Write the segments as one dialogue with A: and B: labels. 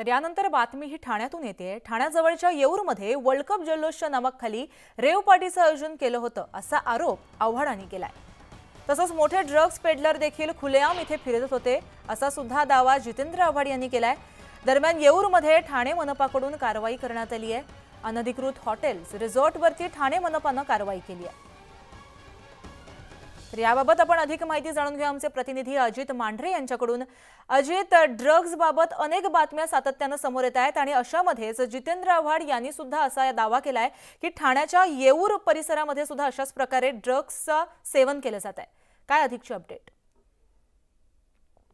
A: तर यानंतर बातमी ही ठाण्यातून येते। ठाण्याजवळच्या येऊरमध्ये वर्ल्ड कप जल्लोषच्या नावाखाली रेव पार्टीचं आयोजन केलं होतं असा आरोप आव्हाडांनी केलाय। तसंच मोठे ड्रग्स पेडलर देखील खुलेआम इथे फिरत होते असा सुद्धा दावा जितेंद्र आव्हाड यांनी केलाय। दरम्यान येऊरमध्ये ठाणे मनपाकडून कारवाई करण्यात आली आहे। अनधिकृत हॉटेल्स रिसॉर्टवरती ठाणे मनपाने कारवाई केली आहे। तर याबाबत आपण अधिक माहिती जाणून घेऊ आमचे प्रतिनिधी अजित मांढरे यांच्याकडून। अजित, ड्रग्ज बाबत अनेक बातम्या सातत्याने समोर येत आहेत आणि अशामध्येच जितेंद्र आव्हाड यांनी सुद्धा असा दावा केलाय की ठाण्याच्या येऊर परिसरामध्ये सुद्धा अशाच प्रकारे ड्रग्सचं सेवन केलं जात आहे। काय अधिकची अपडेट?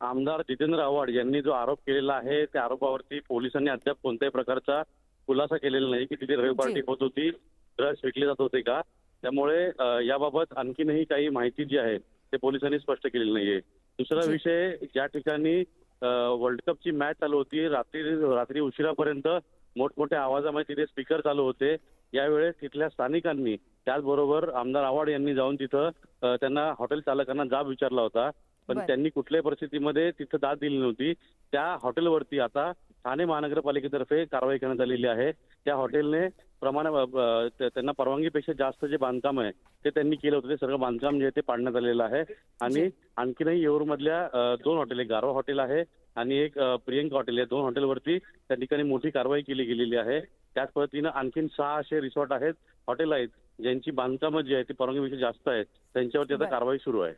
B: आमदार जितेंद्र आव्हाड यांनी जो आरोप केलेला आहे त्या आरोपावरती पोलिसांनी अद्याप कोणत्याही प्रकारचा खुलासा केलेला नाही की तिथे रेव पार्टी होत होती, ड्रग्स विकले जात होते का। त्यामुळे याबाबत आणखीनही काही माहिती जी आहे ते पोलिसांनी स्पष्ट केलेली नाहीये। दुसरा विषय, ज्या ठिकाणी वर्ल्ड कपची मॅच चालू होती, रात्री उशिरापर्यंत मोठमोठ्या आवाजामध्ये तिथे स्पीकर चालू होते। यावेळेस तिथल्या स्थानिकांनी त्याचबरोबर आमदार आव्हाड यांनी जाऊन तिथं त्यांना हॉटेल चालकांना जाब विचारला होता, पण त्यांनी कुठल्याही परिस्थितीमध्ये तिथं दाद दिली नव्हती। त्या हॉटेलवरती आता ठाणे महानगरपालिकेतर्फे कारवाई करण्यात आलेली आहे। त्या हॉटेलने त्यांना परवानगीपेक्षा जास्त जे बांधकाम आहे ते त्यांनी केलं होतं, ते सगळं बांधकाम जे आहे ते पाडण्यात आलेलं आहे। आणि आणखीनही येऊरमधल्या 2 हॉटेल, एक गारवा हॉटेल आहे आणि एक प्रियंका हॉटेल, या 2 हॉटेलवरती त्या ठिकाणी मोठी कारवाई केली गेलेली आहे। त्याच पद्धतीनं आणखीन 6 असे रिसॉर्ट आहेत, हॉटेल आहेत ज्यांची बांधकामं जी आहे ती परवानगीपेक्षा जास्त आहेत, त्यांच्यावरती आता कारवाई सुरू आहे।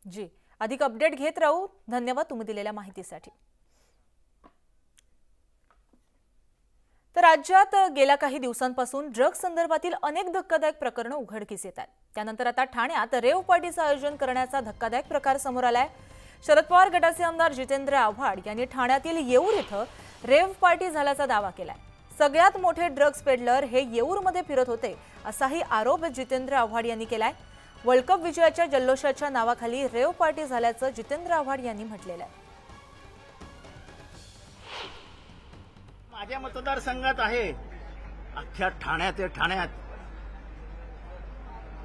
A: जी, अधिक अपडेट घेत राहू। धन्यवाद तुम्ही दिलेल्या माहितीसाठी। तर राज्यात गेल्या काही दिवसांपासून ड्रग्ज संदर्भातील अनेक धक्कादायक प्रकरणं उघडकीस येतात। त्यानंतर आता ठाण्यात रेव पार्टीचं आयोजन करण्याचा धक्कादायक प्रकार समोर आलाय। शरद पवार गटाचे आमदार जितेंद्र आव्हाड यांनी ठाण्यातील येऊर इथं रेव पार्टी झाल्याचा दावा केलाय। सगळ्यात मोठे ड्रग्ज पेडलर हे येऊरमध्ये फिरत होते असाही आरोप जितेंद्र आव्हाड यांनी केलाय। वर्ल्ड कप विजयाच्या जल्लोषाच्या नावाखाली रेव पार्टी झाल्याचं जितेंद्र आव्हाड यांनी म्हटलेलं आहे।
C: माझ्या मतदारसंघात आहे, अख्ख्या ठाण्यात आहे,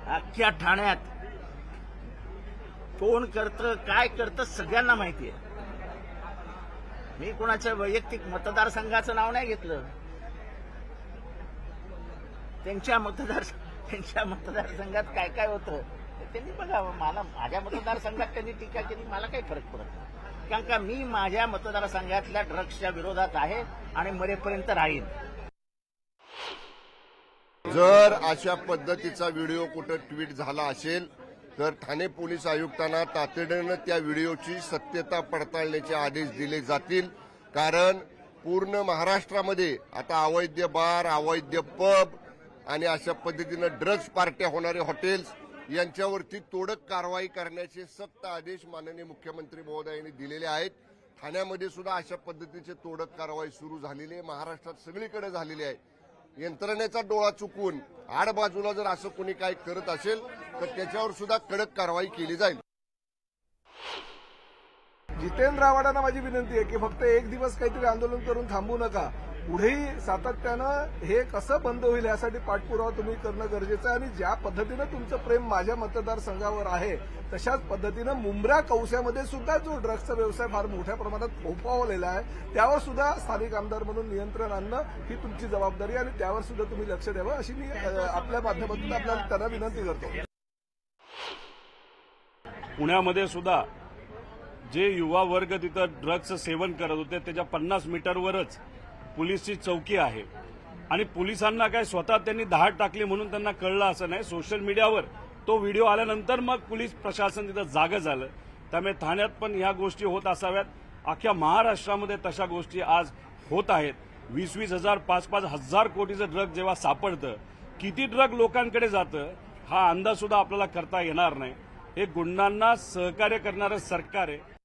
C: अख्ख्या ठाण्यात कोण करतं काय करतं सगळ्यांना माहिती आहे। मी कोणाच्या वैयक्तिक मतदारसंघाचं नाव नाही घेतलं, त्यांच्या मतदारसंघात काय काय होतं त्यांनी बघावं। मला माझ्या मतदारसंघात त्यांनी टीका केली, मला काही फरक पडत नाही, कारण का मी माझ्या मतदारसंघातल्या ड्रग्सच्या विरोधात आहे आणि मरेपर्यंत राहील।
D: जर अशा पद्धतीचा व्हिडिओ कुठं ट्विट झाला असेल तर ठाणे पोलीस आयुक्तांना तातडीनं त्या व्हिडिओची सत्यता पडताळण्याचे आदेश दिले जातील। कारण पूर्ण महाराष्ट्रामध्ये आता अवैध बार, अवैध पब आणि अशा पद्धतीनं ड्रग्ज पार्ट्या होणारे हॉटेल्स यांच्यावरती तोडक कारवाई करण्याचे सक्त आदेश माननीय मुख्यमंत्री महोदयांनी दिलेले आहेत। ठाण्यामध्ये सुद्धा अशा पद्धतीचे तोडक कारवाई सुरू झालेली आहे, महाराष्ट्रात सगळीकडे झालेली आहे। यंत्रणेचा डोळा चुकवून आडबाजूला जर असं कोणी काय करत असेल तर त्याच्यावर सुद्धा कडक कारवाई केली जाईल।
E: जितेंद्र आव्हाडांना माझी विनंती आहे की फक्त एक दिवस काहीतरी आंदोलन करून थांबू नका, पुढेही सातत्यानं हे कसं बंद होईल यासाठी पाठपुरावा तुम्ही करणं गरजेचं आहे। आणि ज्या पद्धतीनं तुमचं प्रेम माझ्या मतदारसंघावर आहे तशाच पद्धतीनं मुंब्रा कौशामध्ये सुद्धा जो ड्रग्सचा व्यवसाय फार मोठ्या प्रमाणात फोफावलेला आहे त्यावर सुद्धा स्थानिक आमदार म्हणून नियंत्रण आणणं ही तुमची जबाबदारी आणि त्यावर सुद्धा तुम्ही लक्ष द्यावं अशी मी आपल्या माध्यमातून आपल्याला त्यांना विनंती करतो।
F: पुण्यामध्ये सुद्धा जे युवा वर्ग तिथं ड्रग्सचं सेवन करत होते त्याच्या 50 मीटरवरच पोलीसची चौकी आहे आणि पोलिसांना काय स्वतः त्यांनी धाड टाकली म्हणून त्यांना कळलं असं नाही। सोशल मीडियावर तो व्हिडिओ आल्यानंतर मग पोलीस प्रशासन तिथं जागं झालं। त्यामुळे ठाण्यात पण ह्या गोष्टी होत असाव्यात। अख्ख्या महाराष्ट्रामध्ये तशा गोष्टी आज होत आहेत। 20-20 हजार 5-5 हजार कोटीचं ड्रग जेव्हा सापडतं, किती ड्रग लोकांकडे जातं हा अंदाज सुद्धा आपल्याला करता येणार नाही। हे गुंडांना सहकार्य करणारं सरकार आहे।